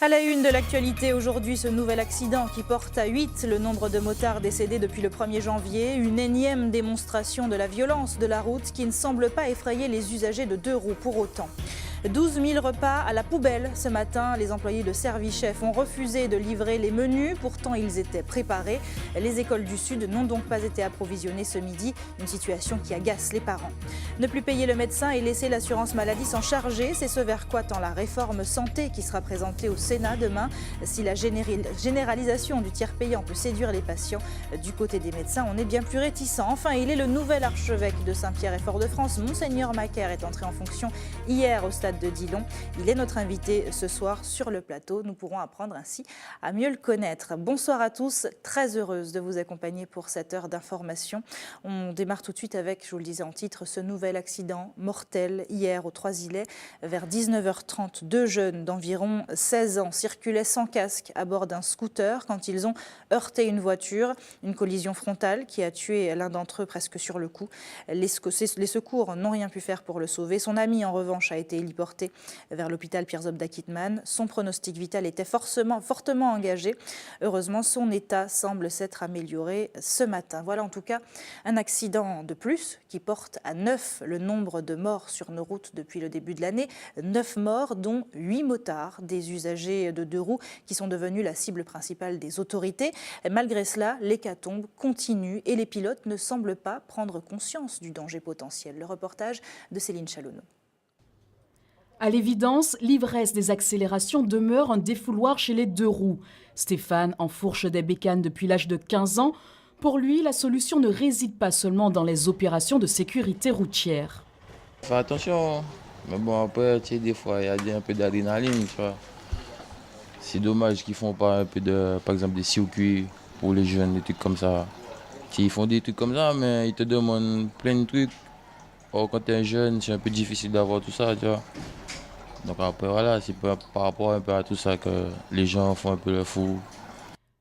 À la une de l'actualité aujourd'hui, ce nouvel accident qui porte à 8 le nombre de motards décédés depuis le 1er janvier. Une énième démonstration de la violence de la route qui ne semble pas effrayer les usagers de deux roues pour autant. 12 000 repas à la poubelle ce matin. Les employés de Servichef ont refusé de livrer les menus. Pourtant, ils étaient préparés. Les écoles du Sud n'ont donc pas été approvisionnées ce midi. Une situation qui agace les parents. Ne plus payer le médecin et laisser l'assurance maladie s'en charger, c'est ce vers quoi tend la réforme santé qui sera présentée au Sénat demain. Si la généralisation du tiers payant peut séduire les patients, du côté des médecins, on est bien plus réticent. Enfin, il est le nouvel archevêque de Saint-Pierre et Fort-de-France. Monseigneur Macaire est entré en fonction hier au stade de Dillon. Il est notre invité ce soir sur le plateau. Nous pourrons apprendre ainsi à mieux le connaître. Bonsoir à tous, très heureuse de vous accompagner pour cette heure d'information. On démarre tout de suite avec, je vous le disais en titre, ce nouvel accident mortel hier aux Trois-Îlets. Vers 19h30, deux jeunes d'environ 16 ans circulaient sans casque à bord d'un scooter quand ils ont heurté une voiture. Une collision frontale qui a tué l'un d'entre eux presque sur le coup. Les secours n'ont rien pu faire pour le sauver. Son ami, en revanche, a été héliporté vers l'hôpital Pierre Zobda Kittmann. Son pronostic vital était fortement engagé. Heureusement, son état semble s'être amélioré ce matin. Voilà en tout cas un accident de plus qui porte à 9 le nombre de morts sur nos routes depuis le début de l'année. 9 morts, dont 8 motards, des usagers de deux roues qui sont devenus la cible principale des autorités. Malgré cela, l'hécatombe continue et les pilotes ne semblent pas prendre conscience du danger potentiel. Le reportage de Céline Chalonneau. À l'évidence, l'ivresse des accélérations demeure un défouloir chez les deux roues. Stéphane enfourche des bécanes depuis l'âge de 15 ans. Pour lui, la solution ne réside pas seulement dans les opérations de sécurité routière. Fais attention, mais bon après, tu sais, des fois, il y a un peu d'adrénaline, tu vois. C'est dommage qu'ils font pas un peu de, par exemple, des circuits pour les jeunes, des trucs comme ça. Ils font des trucs comme ça, mais ils te demandent plein de trucs. Or, quand tu es jeune, c'est un peu difficile d'avoir tout ça, tu vois. Donc après, voilà, c'est par rapport un peu à tout ça que les gens font un peu le fou.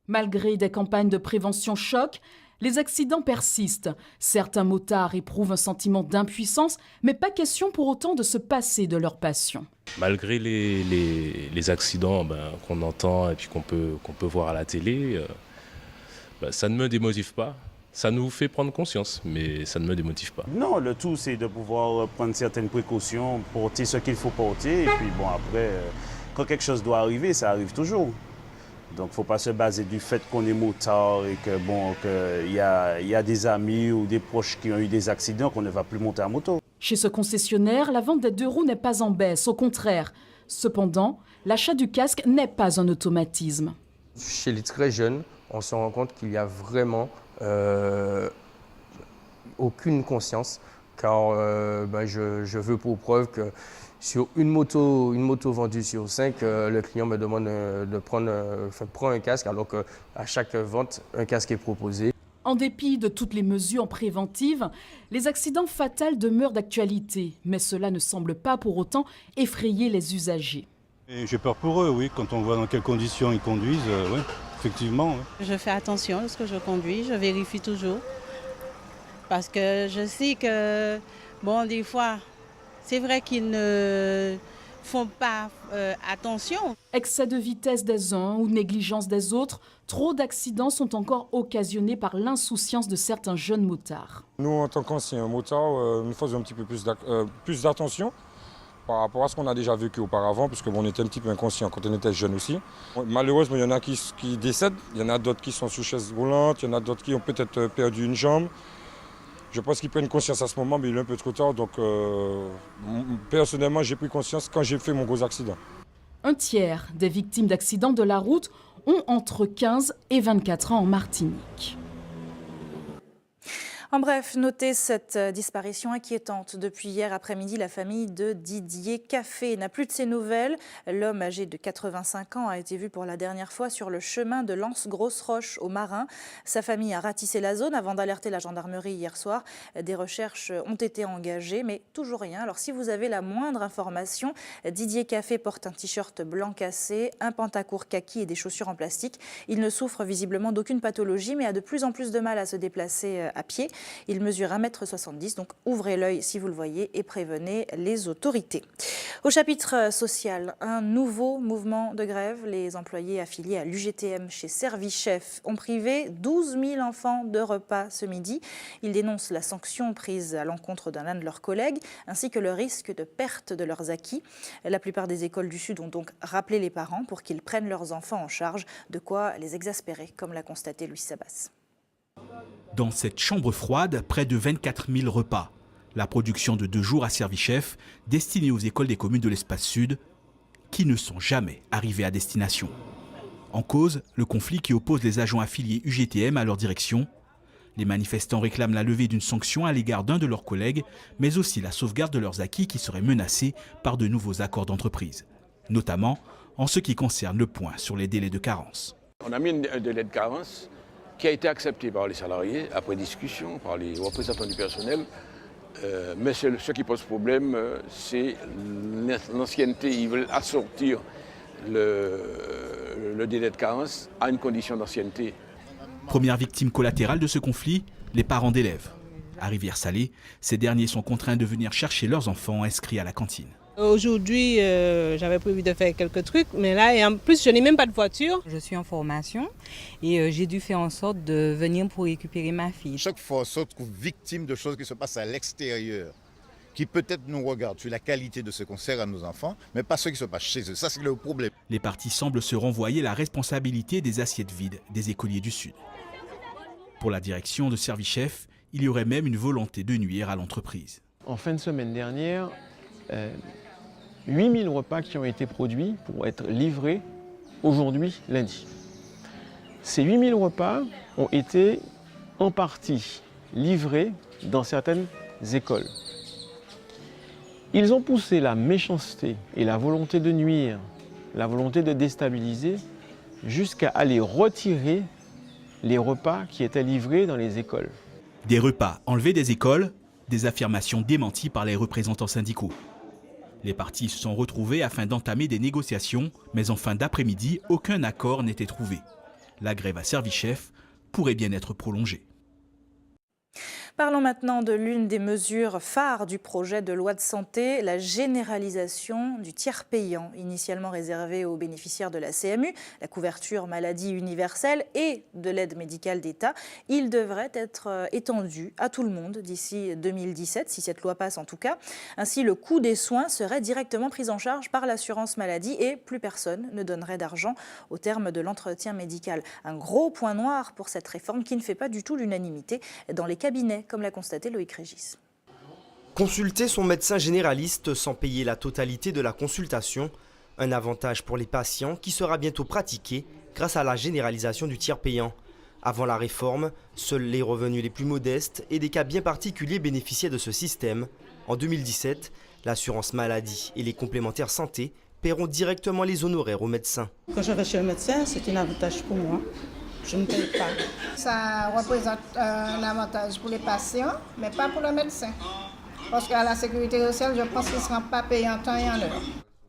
Malgré des campagnes de prévention choc, les accidents persistent. Certains motards éprouvent un sentiment d'impuissance, mais pas question pour autant de se passer de leur passion. Malgré les accidents qu'on entend et puis qu'on peut voir à la télé, ça ne me démotive pas. Ça nous fait prendre conscience, mais ça ne me démotive pas. Non, le tout, c'est de pouvoir prendre certaines précautions, porter ce qu'il faut porter. Et puis bon, après, quand quelque chose doit arriver, ça arrive toujours. Donc, il ne faut pas se baser du fait qu'on est motard et que bon, qu'il y a des amis ou des proches qui ont eu des accidents qu'on ne va plus monter à moto. Chez ce concessionnaire, la vente des deux roues n'est pas en baisse, au contraire. Cependant, l'achat du casque n'est pas un automatisme. Chez les très jeunes, on se rend compte qu'il y a vraiment aucune conscience, car je veux pour preuve que sur une moto vendue sur 5, le client me demande de prendre un casque, alors qu'à chaque vente, un casque est proposé. En dépit de toutes les mesures préventives, les accidents fatals demeurent d'actualité, mais cela ne semble pas pour autant effrayer les usagers. J'ai peur pour eux, oui, quand on voit dans quelles conditions ils conduisent, oui. Effectivement. Oui. Je fais attention lorsque je conduis, je vérifie toujours. Parce que je sais que, bon, des fois, c'est vrai qu'ils ne font pas attention. Excès de vitesse des uns ou négligence des autres, trop d'accidents sont encore occasionnés par l'insouciance de certains jeunes motards. Nous, en tant qu'anciens motards, nous faisons un petit peu plus d'attention par rapport à ce qu'on a déjà vécu auparavant, parce qu'on était un petit peu inconscient quand on était jeune aussi. Malheureusement, il y en a qui décèdent, il y en a d'autres qui sont sous chaise roulante, il y en a d'autres qui ont peut-être perdu une jambe. Je pense qu'ils prennent conscience à ce moment, mais il est un peu trop tard. Donc, personnellement, j'ai pris conscience quand j'ai fait mon gros accident. Un tiers des victimes d'accidents de la route ont entre 15 et 24 ans en Martinique. En bref, notez cette disparition inquiétante. Depuis hier après-midi, la famille de Didier Café n'a plus de ses nouvelles. L'homme âgé de 85 ans a été vu pour la dernière fois sur le chemin de Lens-Grosse-Roche au Marin. Sa famille a ratissé la zone avant d'alerter la gendarmerie hier soir. Des recherches ont été engagées, mais toujours rien. Alors si vous avez la moindre information, Didier Café porte un t-shirt blanc cassé, un pantacourt kaki et des chaussures en plastique. Il ne souffre visiblement d'aucune pathologie, mais a de plus en plus de mal à se déplacer à pied. Il mesure 1,70 m, donc ouvrez l'œil si vous le voyez et prévenez les autorités. Au chapitre social, un nouveau mouvement de grève. Les employés affiliés à l'UGTM chez Servichef ont privé 12 000 enfants de repas ce midi. Ils dénoncent la sanction prise à l'encontre d'un de leurs collègues ainsi que le risque de perte de leurs acquis. La plupart des écoles du Sud ont donc rappelé les parents pour qu'ils prennent leurs enfants en charge, de quoi les exaspérer, comme l'a constaté Louis Sabas. Dans cette chambre froide, près de 24 000 repas. La production de 2 jours à Servichef, destinée aux écoles des communes de l'espace sud, qui ne sont jamais arrivées à destination. En cause, le conflit qui oppose les agents affiliés UGTM à leur direction. Les manifestants réclament la levée d'une sanction à l'égard d'un de leurs collègues, mais aussi la sauvegarde de leurs acquis qui seraient menacés par de nouveaux accords d'entreprise. Notamment en ce qui concerne le point sur les délais de carence. On a mis un délai de carence qui a été accepté par les salariés après discussion, par les représentants du personnel. Mais ce qui pose problème, c'est l'ancienneté. Ils veulent assortir le délai de carence à une condition d'ancienneté. Première victime collatérale de ce conflit, les parents d'élèves. À Rivière-Salée, ces derniers sont contraints de venir chercher leurs enfants inscrits à la cantine. Aujourd'hui, j'avais prévu de faire quelques trucs, mais là, et en plus, je n'ai même pas de voiture. Je suis en formation et j'ai dû faire en sorte de venir pour récupérer ma fille. Chaque fois, on se retrouve victime de choses qui se passent à l'extérieur, qui peut-être nous regardent sur la qualité de ce qu'on sert à nos enfants, mais pas ce qui se passe chez eux. Ça, c'est le problème. Les partis semblent se renvoyer la responsabilité des assiettes vides des écoliers du Sud. Pour la direction de Servichef, il y aurait même une volonté de nuire à l'entreprise. En fin de semaine dernière, 8 000 repas qui ont été produits pour être livrés aujourd'hui, lundi. Ces 8 000 repas ont été en partie livrés dans certaines écoles. Ils ont poussé la méchanceté et la volonté de nuire, la volonté de déstabiliser, jusqu'à aller retirer les repas qui étaient livrés dans les écoles. Des repas enlevés des écoles, des affirmations démenties par les représentants syndicaux. Les partis se sont retrouvés afin d'entamer des négociations, mais en fin d'après-midi, aucun accord n'était trouvé. La grève à Servichef pourrait bien être prolongée. Parlons maintenant de l'une des mesures phares du projet de loi de santé, la généralisation du tiers payant, initialement réservé aux bénéficiaires de la CMU, la couverture maladie universelle et de l'aide médicale d'État. Il devrait être étendu à tout le monde d'ici 2017, si cette loi passe en tout cas. Ainsi, le coût des soins serait directement pris en charge par l'assurance maladie et plus personne ne donnerait d'argent au terme de l'entretien médical. Un gros point noir pour cette réforme qui ne fait pas du tout l'unanimité dans les cabinets, comme l'a constaté Loïc Régis. Consulter son médecin généraliste sans payer la totalité de la consultation, un avantage pour les patients qui sera bientôt pratiqué grâce à la généralisation du tiers payant. Avant la réforme, seuls les revenus les plus modestes et des cas bien particuliers bénéficiaient de ce système. En 2017, l'assurance maladie et les complémentaires santé paieront directement les honoraires aux médecins. Quand je vais chez le médecin, c'est un avantage pour moi. Je ne paye pas. Ça représente un avantage pour les patients, mais pas pour le médecin. Parce qu'à la sécurité sociale, je pense qu'ils ne seront pas payés en temps et en heure.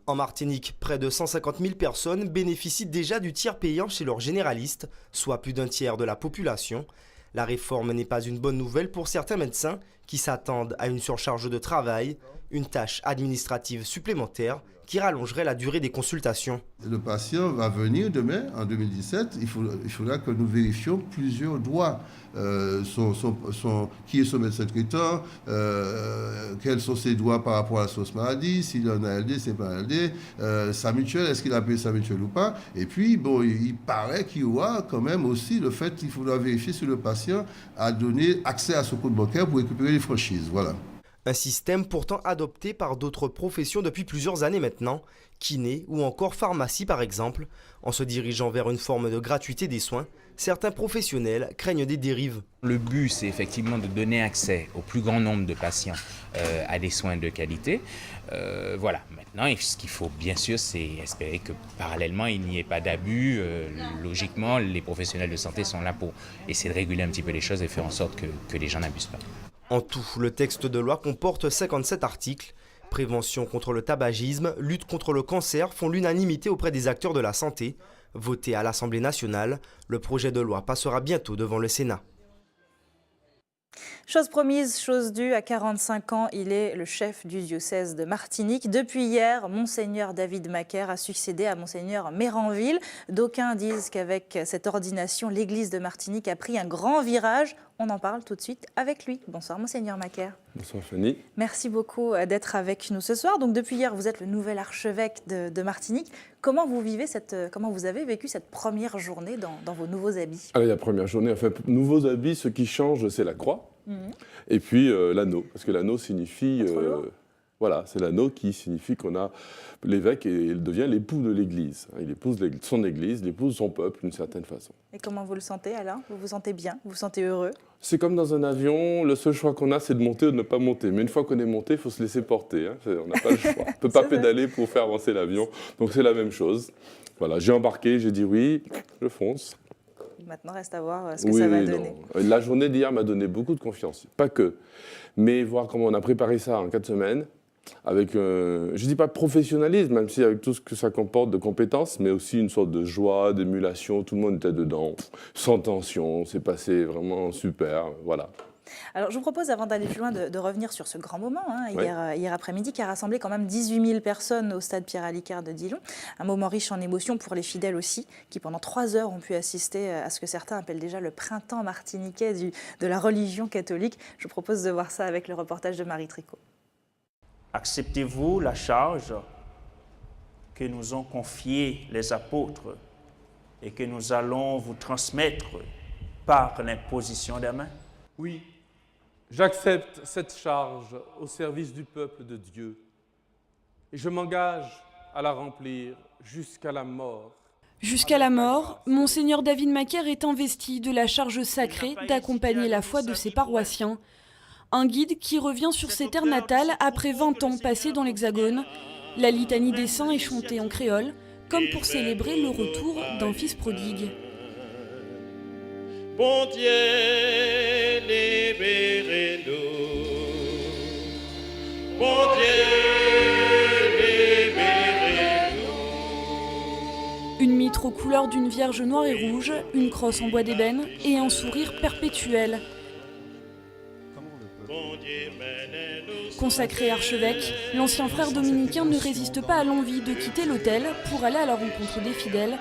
En Martinique, près de 150 000 personnes bénéficient déjà du tiers payant chez leurs généralistes, soit plus d'un tiers de la population. La réforme n'est pas une bonne nouvelle pour certains médecins qui s'attendent à une surcharge de travail, une tâche administrative supplémentaire qui rallongerait la durée des consultations. Le patient va venir demain, en 2017, il faudra que nous vérifions plusieurs droits. Qui est son médecin traitant, quels sont ses droits par rapport à la source maladie, s'il en a LD, c'est pas LD, sa mutuelle, est-ce qu'il a payé sa mutuelle ou pas. Et puis, bon, il paraît qu'il y aura quand même aussi le fait qu'il faudra vérifier si le patient a donné accès à son compte bancaire pour récupérer les franchises. Voilà. Un système pourtant adopté par d'autres professions depuis plusieurs années maintenant, kiné ou encore pharmacie par exemple. En se dirigeant vers une forme de gratuité des soins, certains professionnels craignent des dérives. Le but, c'est effectivement de donner accès au plus grand nombre de patients à des soins de qualité. Voilà. Maintenant, ce qu'il faut bien sûr, c'est espérer que parallèlement, il n'y ait pas d'abus. Logiquement, les professionnels de santé sont là pour essayer de réguler un petit peu les choses et faire en sorte que les gens n'abusent pas. En tout, le texte de loi comporte 57 articles. Prévention contre le tabagisme, lutte contre le cancer font l'unanimité auprès des acteurs de la santé. Voté à l'Assemblée nationale, le projet de loi passera bientôt devant le Sénat. Chose promise, chose due, à 45 ans, il est le chef du diocèse de Martinique. Depuis hier, Monseigneur David Macaire a succédé à Monseigneur Méranville. D'aucuns disent qu'avec cette ordination, l'église de Martinique a pris un grand virage. On en parle tout de suite avec lui. Bonsoir Monseigneur Macaire. Bonsoir Fanny. Merci beaucoup d'être avec nous ce soir. Donc depuis hier, vous êtes le nouvel archevêque de Martinique. Comment vous avez vécu cette première journée dans vos nouveaux habits? Alors, la première journée, enfin, nouveaux habits, ce qui change, c'est la croix. Et puis l'anneau, parce que l'anneau signifie, voilà, c'est l'anneau qui signifie qu'on a l'évêque et il devient l'époux de l'Église. Il épouse son Église, il épouse son peuple d'une certaine façon. Et comment vous le sentez alors? Vous vous sentez bien? Vous vous sentez heureux? C'est comme dans un avion, le seul choix qu'on a, c'est de monter ou de ne pas monter. Mais une fois qu'on est monté, il faut se laisser porter. Hein. On n'a pas le choix. On ne peut pas pédaler pour faire avancer l'avion. Donc c'est la même chose. Voilà, j'ai embarqué, j'ai dit oui, je fonce. Maintenant, reste à voir ce que ça va donner. Non. La journée d'hier m'a donné beaucoup de confiance. Pas que. Mais voir comment on a préparé ça en 4 semaines, avec, je ne dis pas professionnalisme, même si avec tout ce que ça comporte de compétences, mais aussi une sorte de joie, d'émulation. Tout le monde était dedans, sans tension. C'est passé vraiment super. Voilà. Alors, je vous propose, avant d'aller plus loin, de revenir sur ce grand moment, hier après-midi, qui a rassemblé quand même 18 000 personnes au stade Pierre-Alicard de Dijon. Un moment riche en émotions pour les fidèles aussi, qui pendant 3 heures ont pu assister à ce que certains appellent déjà le printemps martiniquais de la religion catholique. Je vous propose de voir ça avec le reportage de Marie Tricot. Acceptez-vous la charge que nous ont confiée les apôtres et que nous allons vous transmettre par l'imposition des mains? Oui, j'accepte cette charge au service du peuple de Dieu et je m'engage à la remplir jusqu'à la mort. Jusqu'à la mort, Monseigneur David Macaire est investi de la charge sacrée d'accompagner la foi de ses paroissiens. Un guide qui revient sur ses terres natales après 20 ans passés dans l'Hexagone. La litanie des saints est chantée en créole, comme pour célébrer le retour d'un fils prodigue. Bon Dieu, libérez-nous. Bon Dieu, libérez-nous. Une mitre aux couleurs d'une vierge noire et rouge, une crosse en bois d'ébène et un sourire perpétuel. Consacré archevêque, l'ancien frère dominicain ne résiste pas à l'envie de quitter l'autel pour aller à la rencontre des fidèles.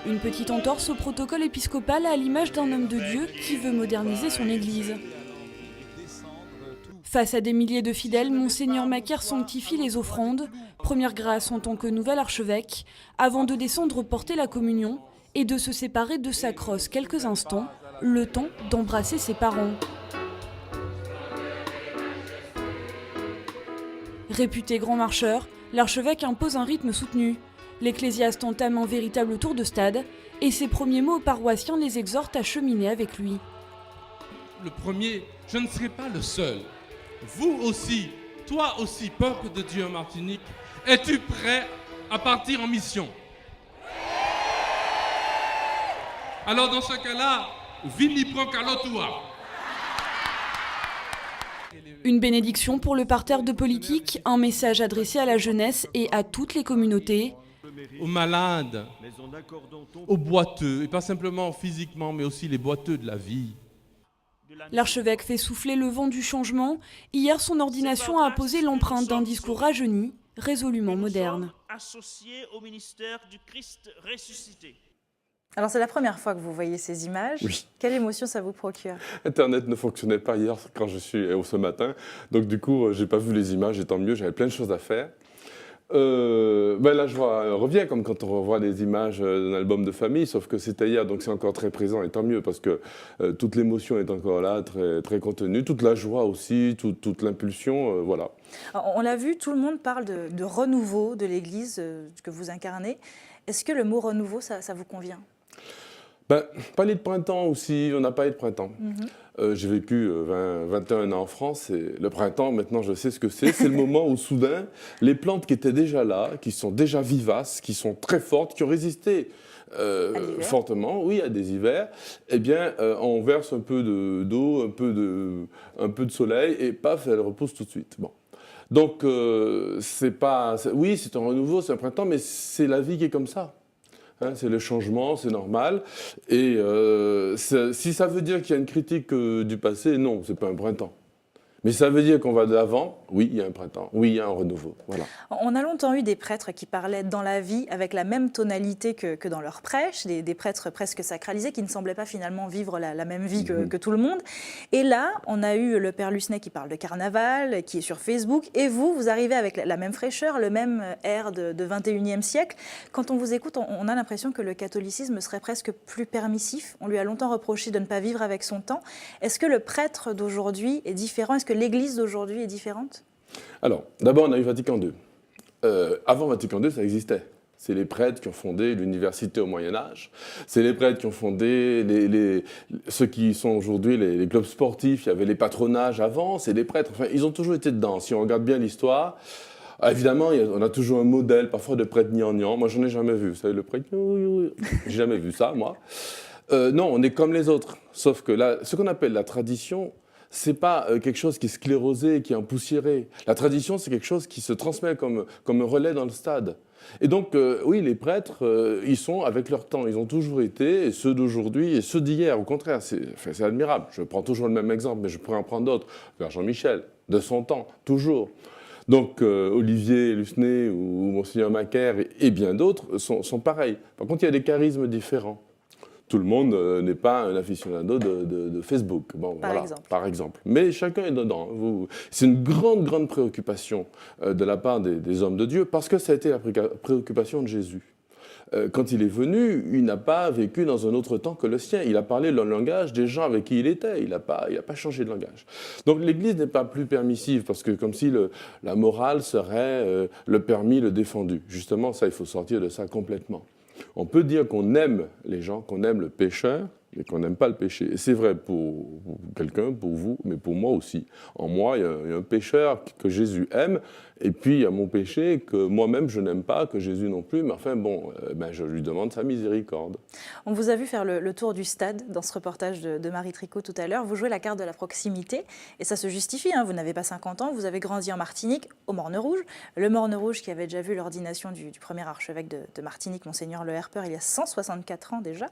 Une petite entorse au protocole épiscopal à l'image d'un homme de Dieu qui veut moderniser son église. Face à des milliers de fidèles, Monseigneur Macaire sanctifie les offrandes, première grâce en tant que nouvel archevêque, avant de descendre porter la communion et de se séparer de sa crosse quelques instants, le temps d'embrasser ses parents. Réputé grand marcheur, l'archevêque impose un rythme soutenu. L'ecclésiaste entame un véritable tour de stade et ses premiers mots aux paroissiens les exhortent à cheminer avec lui. Le premier, je ne serai pas le seul. Vous aussi, toi aussi, peuple de Dieu en Martinique, es-tu prêt à partir en mission? Alors dans ce cas-là, vini prend calotua. Une bénédiction pour le parterre de politique, un message adressé à la jeunesse et à toutes les communautés. Aux malades, aux boiteux, et pas simplement physiquement, mais aussi les boiteux de la vie. L'archevêque fait souffler le vent du changement. Hier, son ordination a apposé l'empreinte d'un discours rajeuni, résolument moderne. Associé au ministère du Christ ressuscité. Alors, c'est la première fois que vous voyez ces images. Oui. Quelle émotion ça vous procure? Internet ne fonctionnait pas hier quand ce matin. Donc, du coup, je n'ai pas vu les images et tant mieux, j'avais plein de choses à faire. La joie revient comme quand on revoit des images d'un album de famille, sauf que c'était hier, donc c'est encore très présent et tant mieux parce que toute l'émotion est encore là, très, très contenue, toute la joie aussi, toute l'impulsion, voilà. Alors, on l'a vu, tout le monde parle de renouveau de l'Église que vous incarnez. Est-ce que le mot renouveau, ça vous convient? Parler de printemps aussi, on n'a pas eu de printemps. J'ai vécu 21 ans en France et le printemps, maintenant je sais ce que c'est. C'est le moment où soudain, les plantes qui étaient déjà là, qui sont déjà vivaces, qui sont très fortes, qui ont résisté fortement, oui, à des hivers, eh bien, on verse un peu d'eau, un peu de soleil et paf, elle repousse tout de suite. Bon. Donc, c'est un renouveau, c'est un printemps, mais c'est la vie qui est comme ça. Hein, c'est le changement, c'est normal. Et si ça veut dire qu'il y a une critique du passé, non, c'est pas un printemps. Mais ça veut dire qu'on va de l'avant, oui, il y a un printemps, oui, il y a un renouveau. Voilà. On a longtemps eu des prêtres qui parlaient dans la vie avec la même tonalité que dans leurs prêches, des prêtres presque sacralisés qui ne semblaient pas finalement vivre la même vie que tout le monde. Et là, on a eu le père Lucenay qui parle de carnaval, qui est sur Facebook, et vous arrivez avec la même fraîcheur, le même air de 21e siècle. Quand on vous écoute, on a l'impression que le catholicisme serait presque plus permissif. On lui a longtemps reproché de ne pas vivre avec son temps. Est-ce que le prêtre d'aujourd'hui est différent ? Est-ce que l'Église d'aujourd'hui est différente ? Alors, d'abord, on a eu Vatican II. Avant Vatican II, ça existait. C'est les prêtres qui ont fondé l'université au Moyen-Âge. C'est les prêtres qui ont fondé ceux qui sont aujourd'hui les clubs sportifs. Il y avait les patronages avant. C'est les prêtres. Enfin, ils ont toujours été dedans. Si on regarde bien l'histoire, évidemment, on a toujours un modèle, parfois, de prêtre gnangnan. Moi, j'en ai jamais vu. Vous savez, le prêtre, j'ai jamais vu ça, moi. Non, on est comme les autres. Sauf que là, ce qu'on appelle la tradition, c'est pas quelque chose qui est sclérosé, qui est empoussiéré. La tradition, c'est quelque chose qui se transmet comme un relais dans le stade. Et donc, oui, les prêtres, ils sont avec leur temps. Ils ont toujours été, et ceux d'aujourd'hui et ceux d'hier. Au contraire, c'est admirable. Je prends toujours le même exemple, mais je pourrais en prendre d'autres. Père Jean-Michel, de son temps, toujours. Donc, Olivier Lucenay ou Monseigneur Macaire et bien d'autres sont pareils. Par contre, il y a des charismes différents. Tout le monde n'est pas un aficionado de Facebook, bon, par exemple. Mais chacun est dedans. C'est une grande préoccupation de la part des hommes de Dieu, parce que ça a été la préoccupation de Jésus. Quand il est venu, il n'a pas vécu dans un autre temps que le sien. Il a parlé le langage des gens avec qui il était. Il n'a pas changé de langage. Donc l'Église n'est pas plus permissive, parce que comme si la morale serait le permis, le défendu. Justement, ça, il faut sortir de ça complètement. On peut dire qu'on aime les gens, qu'on aime le pécheur, mais qu'on n'aime pas le péché. Et c'est vrai pour quelqu'un, pour vous, mais pour moi aussi. En moi, il y a un pécheur que Jésus aime, et puis il y a mon péché que moi-même je n'aime pas, que Jésus non plus, mais enfin bon, je lui demande sa miséricorde. On vous a vu faire le tour du stade dans ce reportage de Marie Tricot tout à l'heure. Vous jouez la carte de la proximité, et ça se justifie, hein. Vous n'avez pas 50 ans, vous avez grandi en Martinique, au Morne-Rouge. Le Morne-Rouge qui avait déjà vu l'ordination du premier archevêque de Martinique, Monseigneur Le Herpeur, il y a 164 ans déjà.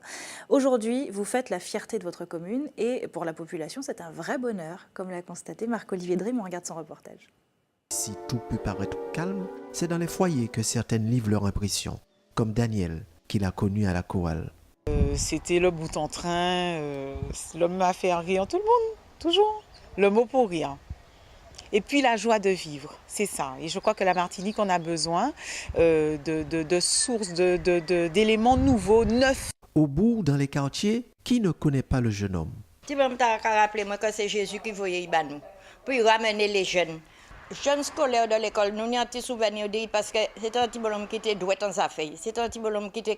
Aujourd'hui, vous faites la fierté de votre commune, et pour la population, c'est un vrai bonheur, comme l'a constaté Marc-Olivier Drim. On regarde son reportage. Si tout peut paraître calme, c'est dans les foyers que certaines livrent leur impression, comme Daniel, qui l'a connu à la chorale. C'était le bout en train, l'homme m'a fait rire, tout le monde, toujours, le mot pour rire. Et puis la joie de vivre, c'est ça. Et je crois que la Martinique, on a besoin de sources, d'éléments nouveaux, neufs. Au bout, dans les quartiers, qui ne connaît pas le jeune homme? Tu vas me rappeler moi que c'est Jésus qui voyait Ibanou, puis ramener les jeunes. Jeunes scolaires de l'école, nous avons des souvenirs de parce que c'était un petit bonhomme qui était doué dans sa feuille. C'était un petit bonhomme qui était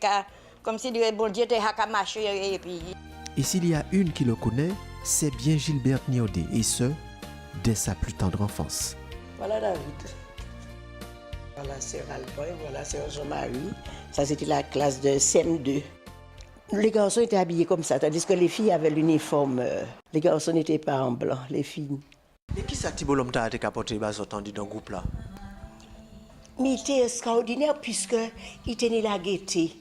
comme si le bon Dieu était à marcher et puis. Et s'il y a une qui le connaît, c'est bien Gilberte Niodé, et ce, dès sa plus tendre enfance. Voilà David. Voilà c'est Alboy, voilà c'est Jean-Marie. Ça c'était la classe de CM2. Les garçons étaient habillés comme ça, tandis que les filles avaient l'uniforme. Les garçons n'étaient pas en blanc, les filles. Et qui ça Thibault Lom t'a été capoté dans le groupe là? Mais il était extraordinaire puisqu'il tenait la gaieté,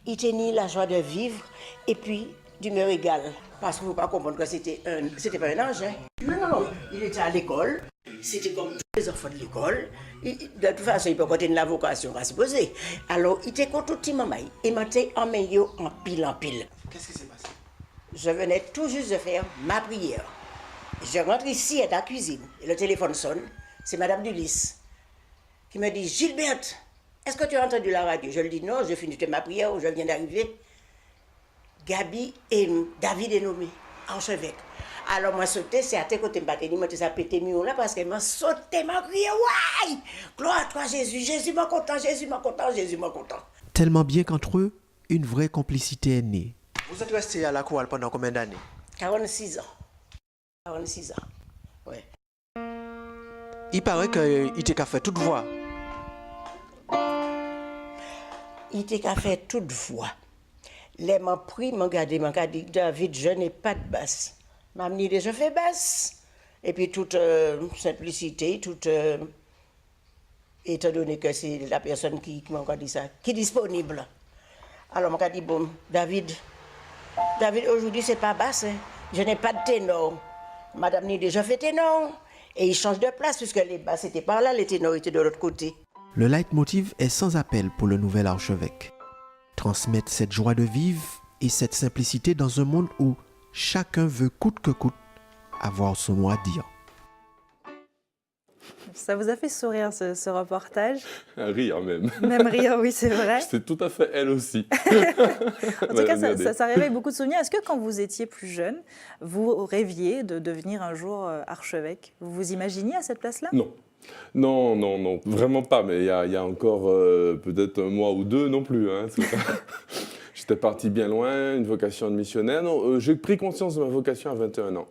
il tenait la joie de vivre et puis d'humeur égale. Parce qu'il ne faut pas comprendre que c'était pas un ange. Hein? Non, il était à l'école, c'était comme tous les enfants de l'école. De toute façon, il peut continuer la vocation à se poser. Alors, il était contre tout petit maman. Il m'était emmené en pile. Qu'est-ce qui s'est passé? Je venais tout juste de faire ma prière. Je rentre ici à la cuisine et le téléphone sonne. C'est Madame Dulis qui me dit « Gilberte, est-ce que tu as entendu la radio ?» Je lui dis « Non, je finis de ma prière où je viens d'arriver. » Gabi et David est nommé archevêque. Alors moi sauté, c'est à tes côtés me battre, moi ça pété mieux là parce qu'elle m'a sauté, m'a crié « Ouais! Gloire à toi Jésus, Jésus m'a content, Jésus m'a content, Jésus m'a content. » Tellement bien qu'entre eux, une vraie complicité est née. Vous êtes resté à la chorale pendant combien d'années? 46 ans. 46 ans, ouais. Il paraît qu'il était qu'à faire toute voix. Il était qu'à faire toute voix. Les m'ont pris, m'ont dit, David, je n'ai pas de basse. M'a dit, je fais basse. Et puis toute simplicité, toute... étant donné que c'est la personne qui m'a dit ça, qui est disponible. Alors, on m'a dit, bon, David, aujourd'hui, c'est pas basse. Hein. Je n'ai pas de ténor. Madame Nidé, je fais ténor. Et il change de place, puisque les basses étaient par là, les ténors étaient de l'autre côté. Le leitmotiv est sans appel pour le nouvel archevêque. Transmettre cette joie de vivre et cette simplicité dans un monde où chacun veut coûte que coûte avoir son mot à dire. Ça vous a fait sourire ce reportage? Un rire même. Même rire, oui, c'est vrai. C'est tout à fait elle aussi. En tout cas, ça réveille beaucoup de souvenirs. Est-ce que quand vous étiez plus jeune, vous rêviez de devenir un jour archevêque? Vous vous imaginiez à cette place-là? Non. Non, vraiment pas. Mais il y a encore peut-être un mois ou deux non plus. Hein, j'étais parti bien loin, une vocation de missionnaire. Non, j'ai pris conscience de ma vocation à 21 ans.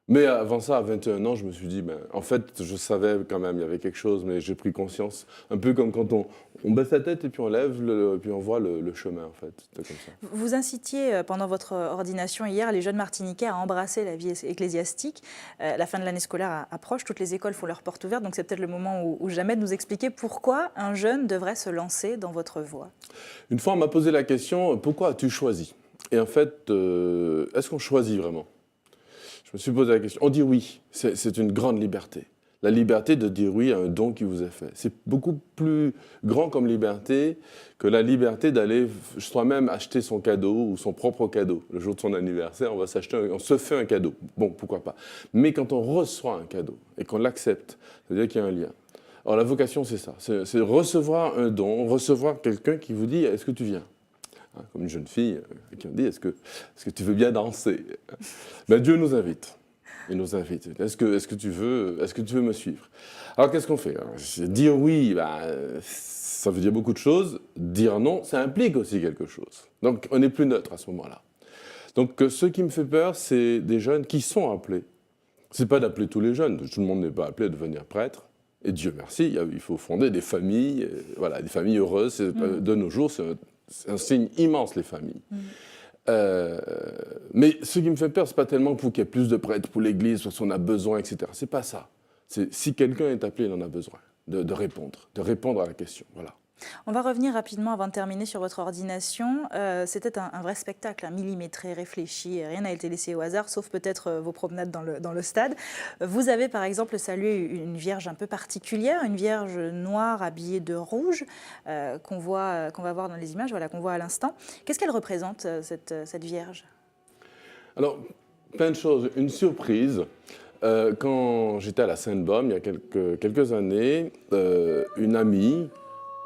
Mais avant ça, à 21 ans, je me suis dit, en fait, je savais quand même, il y avait quelque chose, mais j'ai pris conscience, un peu comme quand on baisse la tête et puis on lève, et puis on voit le chemin, en fait. C'était comme ça. Vous incitiez pendant votre ordination hier les jeunes Martiniquais à embrasser la vie ecclésiastique. La fin de l'année scolaire approche, toutes les écoles font leurs portes ouvertes, donc c'est peut-être le moment ou jamais de nous expliquer pourquoi un jeune devrait se lancer dans votre voie. Une fois, on m'a posé la question, pourquoi as-tu choisi? Et en fait, est-ce qu'on choisit vraiment? Je me suis posé la question. On dit oui, c'est une grande liberté. La liberté de dire oui à un don qui vous est fait. C'est beaucoup plus grand comme liberté que la liberté d'aller soi-même acheter son cadeau ou son propre cadeau. Le jour de son anniversaire, on se fait un cadeau. Bon, pourquoi pas. Mais quand on reçoit un cadeau et qu'on l'accepte, ça veut dire qu'il y a un lien. Alors la vocation, c'est ça. C'est recevoir un don, recevoir quelqu'un qui vous dit « Est-ce que tu viens ?» Comme une jeune fille qui me dit « Est-ce que tu veux bien danser ?» Dieu nous invite. Il nous invite. Est-ce que tu veux me suivre? Alors qu'est-ce qu'on fait? Dire oui, ça veut dire beaucoup de choses. Dire non, ça implique aussi quelque chose. Donc on n'est plus neutre à ce moment-là. Donc ce qui me fait peur, c'est des jeunes qui sont appelés. Ce n'est pas d'appeler tous les jeunes. Tout le monde n'est pas appelé à devenir prêtre. Et Dieu merci, il faut fonder des familles, voilà, des familles heureuses. De nos jours, c'est un signe immense, les familles. Mais ce qui me fait peur, ce n'est pas tellement pour qu'il y ait plus de prêtres pour l'Église, parce qu'on a besoin, etc. Ce n'est pas ça. C'est si quelqu'un est appelé, il en a besoin de répondre à la question. Voilà. On va revenir rapidement avant de terminer sur votre ordination. C'était un vrai spectacle, millimétré, réfléchi. Rien n'a été laissé au hasard, sauf peut-être vos promenades dans le stade. Vous avez par exemple salué une vierge un peu particulière, une vierge noire habillée de rouge, qu'on va voir dans les images, voilà, qu'on voit à l'instant. Qu'est-ce qu'elle représente, cette vierge? Alors, plein de choses. Une surprise. Quand j'étais à la Sainte-Baume, il y a quelques années, une amie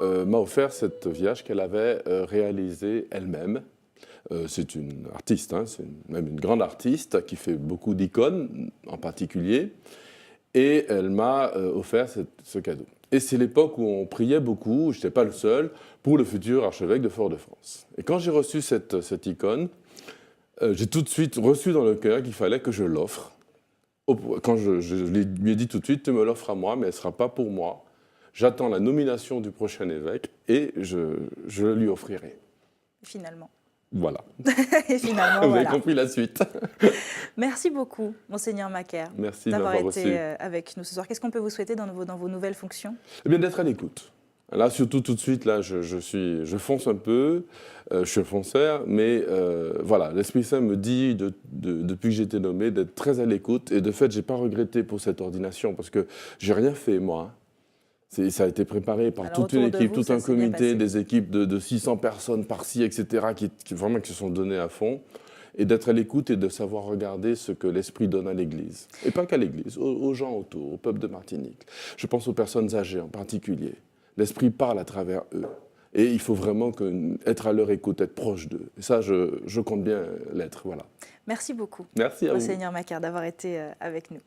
m'a offert cette vierge qu'elle avait réalisée elle-même. C'est une artiste, c'est même une grande artiste qui fait beaucoup d'icônes en particulier. Et elle m'a offert ce cadeau. Et c'est l'époque où on priait beaucoup, je n'étais pas le seul, pour le futur archevêque de Fort-de-France. Et quand j'ai reçu cette icône, j'ai tout de suite reçu dans le cœur qu'il fallait que je l'offre. Quand je lui ai dit tout de suite, tu me l'offres à moi, mais elle ne sera pas pour moi. J'attends la nomination du prochain évêque et je lui offrirai. Finalement. Voilà. Et finalement, vous avez compris la suite. Merci beaucoup, Monseigneur Macaire, d'avoir été avec nous ce soir. Qu'est-ce qu'on peut vous souhaiter dans vos nouvelles fonctions? Eh bien, d'être à l'écoute. Là, surtout tout de suite, là, je fonce un peu, je suis un fonceur, mais voilà, l'Esprit Saint me dit, depuis que j'ai été nommé, d'être très à l'écoute. Et de fait, je n'ai pas regretté pour cette ordination, parce que je n'ai rien fait, moi. Ça a été préparé par toute une équipe, tout un comité, des équipes de 600 personnes par-ci, etc., qui se sont données à fond. Et d'être à l'écoute et de savoir regarder ce que l'Esprit donne à l'Église. Et pas qu'à l'Église, aux gens autour, au peuple de Martinique. Je pense aux personnes âgées en particulier. L'Esprit parle à travers eux. Et il faut vraiment être à leur écoute, être proche d'eux. Et ça, je compte bien l'être, voilà. Merci beaucoup, merci à Monseigneur Macaire, d'avoir été avec nous.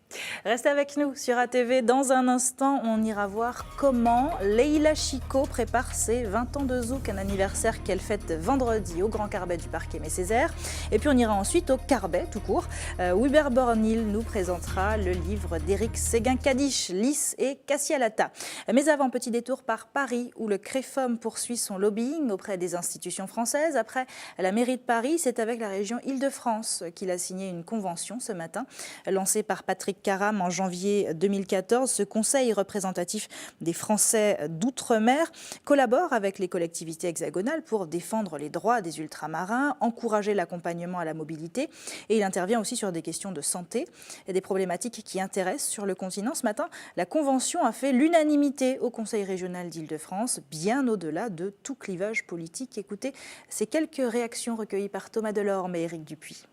Restez avec nous sur ATV. Dans un instant, on ira voir comment Leïla Chico prépare ses 20 ans de zouk, un anniversaire qu'elle fête vendredi au Grand Carbet du Parc Aimé Césaire. Et puis on ira ensuite au Carbet, tout court. Wilbert Bornil nous présentera le livre d'Éric Séguin-Kadish, Lys et Cassialata. Mais avant, petit détour par Paris, où le CREFOM poursuit poursuit son lobbying auprès des institutions françaises. Après la mairie de Paris, c'est avec la région Île-de-France qu'il a signé une convention ce matin. Lancée par Patrick Caram en janvier 2014, ce conseil représentatif des Français d'outre-mer collabore avec les collectivités hexagonales pour défendre les droits des ultramarins, encourager l'accompagnement à la mobilité, et il intervient aussi sur des questions de santé et des problématiques qui intéressent sur le continent. Ce matin, la convention a fait l'unanimité au Conseil régional d'Île-de-France, bien au-delà de tout clivage politique. Écoutez ces quelques réactions recueillies par Thomas Delorme et Éric Dupuis.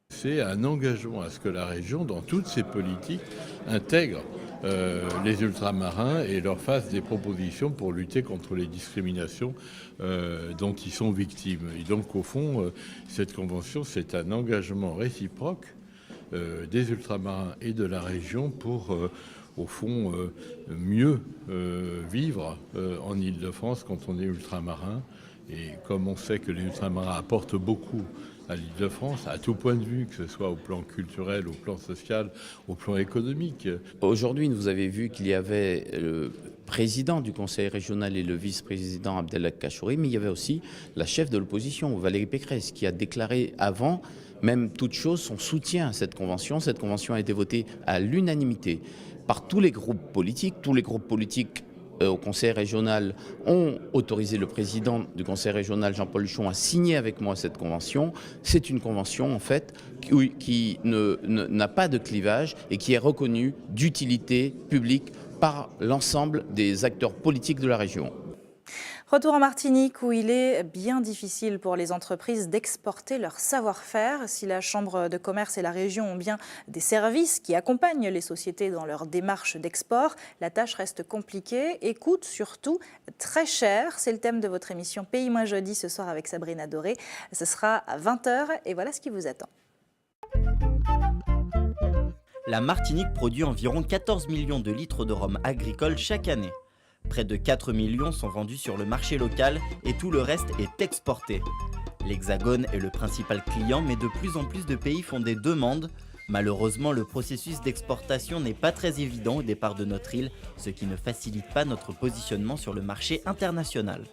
C'est un engagement à ce que la région, dans toutes ses politiques, intègre les ultramarins et leur fasse des propositions pour lutter contre les discriminations dont ils sont victimes. Et donc, au fond, cette convention, c'est un engagement réciproque des ultramarins et de la région pour, au fond, mieux vivre en Île-de-France quand on est ultramarin. Et comme on sait que les ultramarins apportent beaucoup à l'Île-de-France, à tout point de vue, que ce soit au plan culturel, au plan social, au plan économique. Aujourd'hui, vous avez vu qu'il y avait le président du conseil régional et le vice-président Abdelhak Kachouri, mais il y avait aussi la chef de l'opposition, Valérie Pécresse, qui a déclaré avant même toute chose son soutien à cette convention. Cette convention a été votée à l'unanimité par tous les groupes politiques. Tous les groupes politiques au conseil régional ont autorisé le président du conseil régional, Jean-Paul Huchon, à signer avec moi cette convention. C'est une convention, en fait, qui n'a pas de clivage et qui est reconnue d'utilité publique par l'ensemble des acteurs politiques de la région. Retour en Martinique où il est bien difficile pour les entreprises d'exporter leur savoir-faire. Si la Chambre de commerce et la région ont bien des services qui accompagnent les sociétés dans leur démarche d'export, la tâche reste compliquée et coûte surtout très cher. C'est le thème de votre émission Pays Moins Jeudi ce soir avec Sabrina Doré. Ce sera à 20h et voilà ce qui vous attend. La Martinique produit environ 14 millions de litres de rhum agricole chaque année. Près de 4 millions sont vendus sur le marché local et tout le reste est exporté. L'Hexagone est le principal client, mais de plus en plus de pays font des demandes. Malheureusement, le processus d'exportation n'est pas très évident au départ de notre île, ce qui ne facilite pas notre positionnement sur le marché international.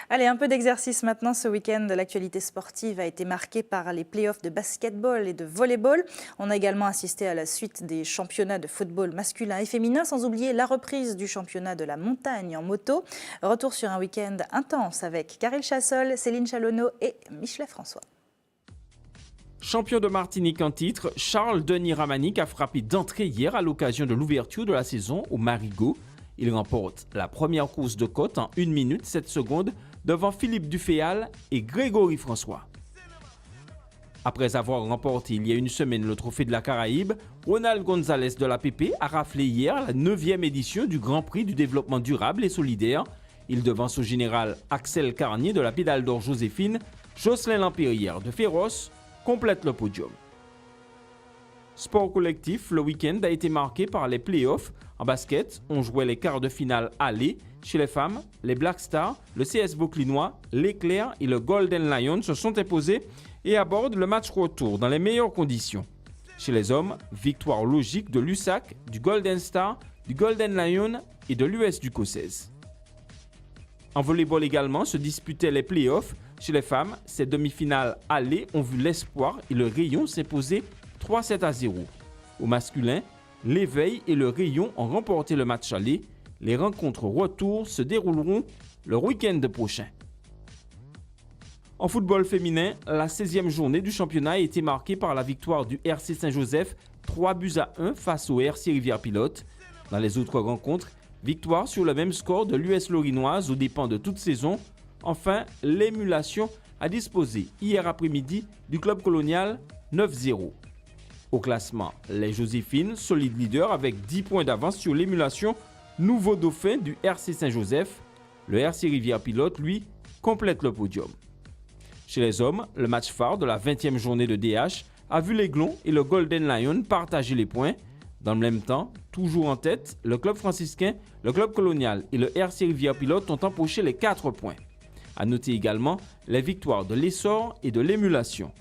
Allez, un peu d'exercice maintenant. Ce week-end, l'actualité sportive a été marquée par les playoffs de basketball et de volleyball. On a également assisté à la suite des championnats de football masculin et féminin, sans oublier la reprise du championnat de la montagne en moto. Retour sur un week-end intense avec Karel Chassol, Céline Chalonneau et Michelet François. Champion de Martinique en titre, Charles Denis Ramanic a frappé d'entrée hier à l'occasion de l'ouverture de la saison au Marigot. Il remporte la première course de côte en 1 minute 7 secondes devant Philippe Duféal et Grégory François. Après avoir remporté il y a une semaine le trophée de la Caraïbe, Ronald Gonzalez de l'APP a raflé hier la 9e édition du Grand Prix du développement durable et solidaire. Il devance au général Axel Carnier de la Pédale d'Or Joséphine. Jocelyn Lampérière de Féroce complète le podium. Sport collectif, le week-end a été marqué par les playoffs. En basket, on jouait les quarts de finale aller. Chez les femmes, les Black Stars, le CS Vauclinois, l'Éclair et le Golden Lion se sont imposés et abordent le match retour dans les meilleures conditions. Chez les hommes, victoire logique de l'USAC, du Golden Star, du Golden Lion et de l'US du Cossez. En volleyball également se disputaient les playoffs. Chez les femmes, ces demi-finales aller ont vu l'Espoir et le Rayon s'imposer 3-7-0. Au masculin, l'Éveil et le Rayon ont remporté le match aller. Les rencontres retour se dérouleront le week-end prochain. En football féminin, la 16e journée du championnat a été marquée par la victoire du RC Saint-Joseph 3-1 face au RC Rivière-Pilote. Dans les autres rencontres, victoire sur le même score de l'US Lorinoise aux dépens de toute saison. Enfin, l'émulation a disposé hier après-midi du club colonial 9-0. Au classement, les Joséphines, solide leader avec 10 points d'avance sur l'émulation nouveau dauphin du RC Saint-Joseph. Le RC Rivière-Pilote, lui, complète le podium. Chez les hommes, le match phare de la 20e journée de DH a vu l'Aiglon et le Golden Lion partager les points. Dans le même temps, toujours en tête, le club franciscain, le club colonial et le RC Rivière-Pilote ont empoché les 4 points. A noter également les victoires de l'Essor et de l'émulation.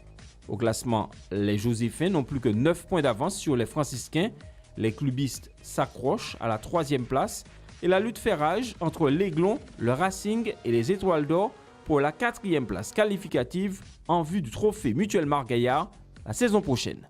Au classement, les Joséphins n'ont plus que 9 points d'avance sur les franciscains. Les clubistes s'accrochent à la 3e place Et la lutte fait rage entre l'Aiglon, le Racing et les Étoiles d'Or pour la 4e place qualificative en vue du trophée Mutuelle Margaillard la saison prochaine.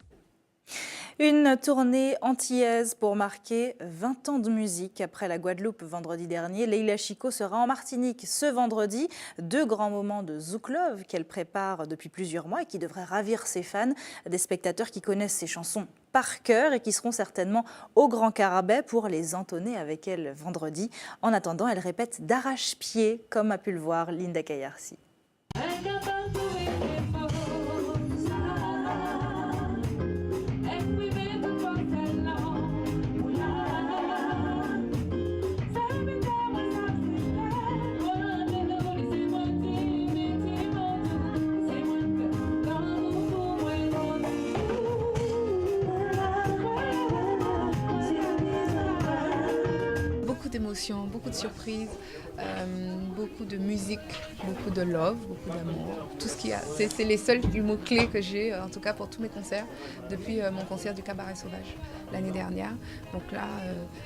Une tournée antillaise pour marquer 20 ans de musique. Après la Guadeloupe vendredi dernier, Leila Chico sera en Martinique ce vendredi. 2 grands moments de Zouk Love qu'elle prépare depuis plusieurs mois et qui devraient ravir ses fans. Des spectateurs qui connaissent ses chansons par cœur et qui seront certainement au Grand Carabet pour les entonner avec elle vendredi. En attendant, elle répète d'arrache-pied, comme a pu le voir Linda Kayarsi. D'émotions, beaucoup de surprises, beaucoup de musique, beaucoup de love, beaucoup d'amour, tout ce qu'il y a. C'est les seuls mots-clés que j'ai, en tout cas pour tous mes concerts, depuis mon concert du Cabaret Sauvage l'année dernière. Donc là,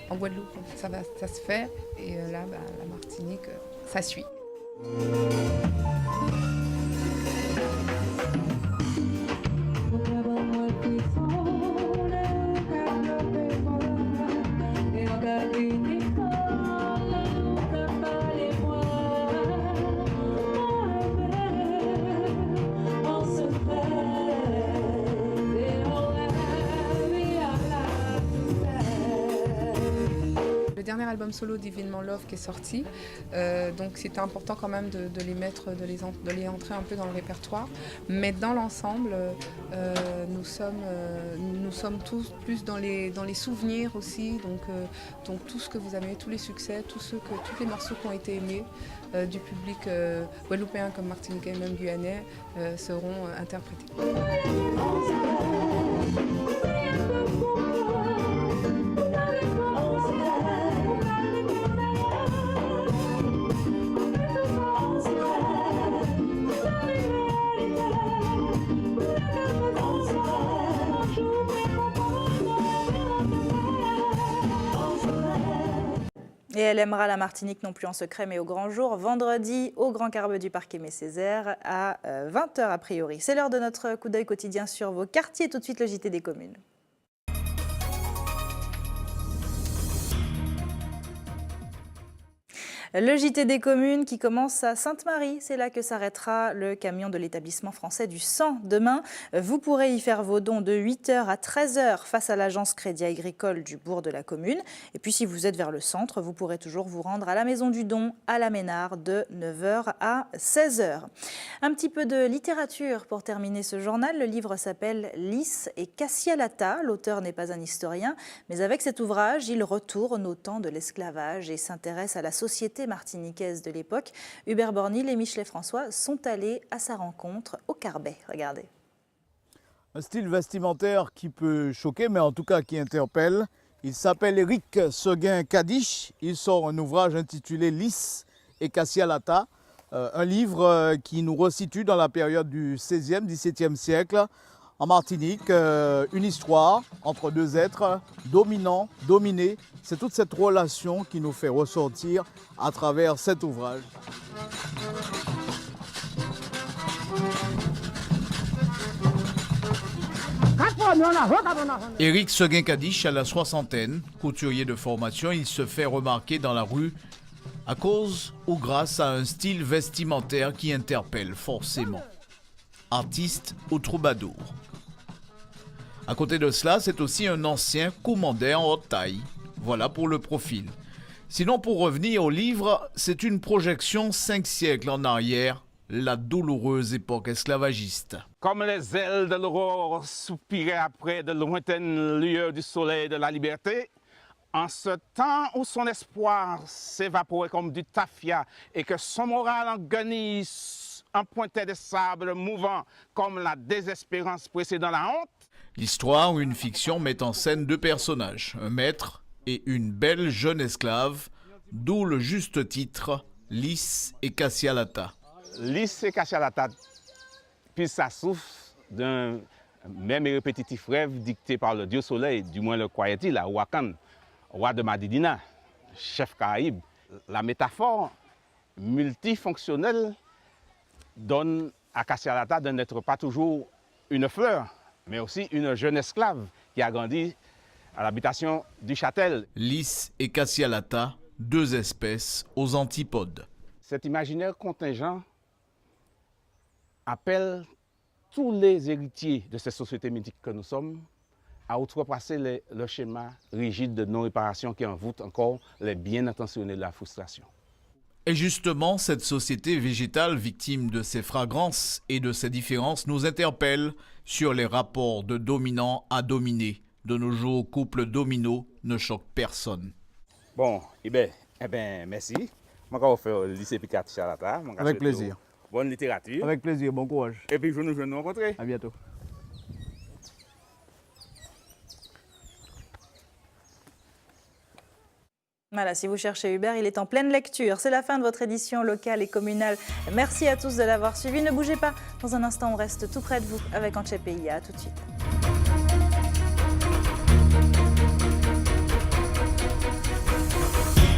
en Guadeloupe, ça se fait, et là, la Martinique, ça suit. Le dernier album solo d'Evenement Love qui est sorti, donc c'était important quand même de les mettre, de les entrer un peu dans le répertoire. Mais dans l'ensemble, nous sommes tous plus dans les souvenirs aussi. Donc tout ce que vous aimez, tous les succès, tous les morceaux qui ont été aimés du public guadeloupéen comme martiniquais, même guyanais, seront interprétés. Et elle aimera la Martinique non plus en secret, mais au grand jour, vendredi, au Grand Carabet du Parc Aimé-Césaire, à 20h a priori. C'est l'heure de notre coup d'œil quotidien sur vos quartiers. Tout de suite, le JT des communes. Le JT des communes qui commence à Sainte-Marie. C'est là que s'arrêtera le camion de l'établissement français du sang. Demain, vous pourrez y faire vos dons de 8h à 13h face à l'agence Crédit Agricole du bourg de la commune. Et puis si vous êtes vers le centre, vous pourrez toujours vous rendre à la Maison du Don à la Ménard de 9h à 16h. Un petit peu de littérature pour terminer ce journal. Le livre s'appelle Lys et Cassialata. L'auteur n'est pas un historien, mais avec cet ouvrage, il retourne au temps de l'esclavage et s'intéresse à la société martiniquaise de l'époque. Hubert Bornil et Michelet François sont allés à sa rencontre au Carbet. Regardez. Un style vestimentaire qui peut choquer, mais en tout cas qui interpelle. Il s'appelle Éric Seguin-Kadish. Il sort un ouvrage intitulé Lys et Cassialata, un livre qui nous resitue dans la période du XVIe, XVIIe siècle, en Martinique, une histoire entre deux êtres, dominants, dominés. C'est toute cette relation qui nous fait ressortir à travers cet ouvrage. Éric Seguin-Kadish a la soixantaine, couturier de formation, il se fait remarquer dans la rue à cause ou grâce à un style vestimentaire qui interpelle forcément. Artiste ou troubadour. À côté de cela, c'est aussi un ancien commandeur en haute taille. Voilà pour le profil. Sinon, pour revenir au livre, c'est une projection 5 siècles en arrière, la douloureuse époque esclavagiste. Comme les ailes de l'aurore soupiraient après de lointaines lueurs du soleil de la liberté, en ce temps où son espoir s'évaporait comme du tafia et que son moral en guenilles empointait des sables mouvants comme la désespérance précédant la honte, l'histoire ou une fiction met en scène deux personnages, un maître et une belle jeune esclave, d'où le juste titre, Lys et Cassialata. Lys et Cassialata, puis ça souffre d'un même et répétitif rêve dicté par le dieu soleil, du moins le croyait-il, à Wakan, roi de Madidina, chef Caraïbe. La métaphore multifonctionnelle donne à Cassialata de n'être pas toujours une fleur, mais aussi une jeune esclave qui a grandi à l'habitation du Châtel. Lys et Cassialata, deux espèces aux antipodes. Cet imaginaire contingent appelle tous les héritiers de ces sociétés mythiques que nous sommes à outrepasser le schéma rigide de non-réparation qui envoûte encore les bien intentionnés de la frustration. Et justement, cette société végétale victime de ses fragrances et de ses différences nous interpelle sur les rapports de dominant à dominé. De nos jours, couple domino ne choque personne. Bon, eh bien, merci. Je vais faire le lycée Picard Cassialata. Avec plaisir. Bonne littérature. Avec plaisir, bon courage. Et puis, je nous rencontrer. À bientôt. Voilà, si vous cherchez Hubert, il est en pleine lecture. C'est la fin de votre édition locale et communale. Merci à tous de l'avoir suivi. Ne bougez pas. Dans un instant, on reste tout près de vous avec Anche Pays. À tout de suite.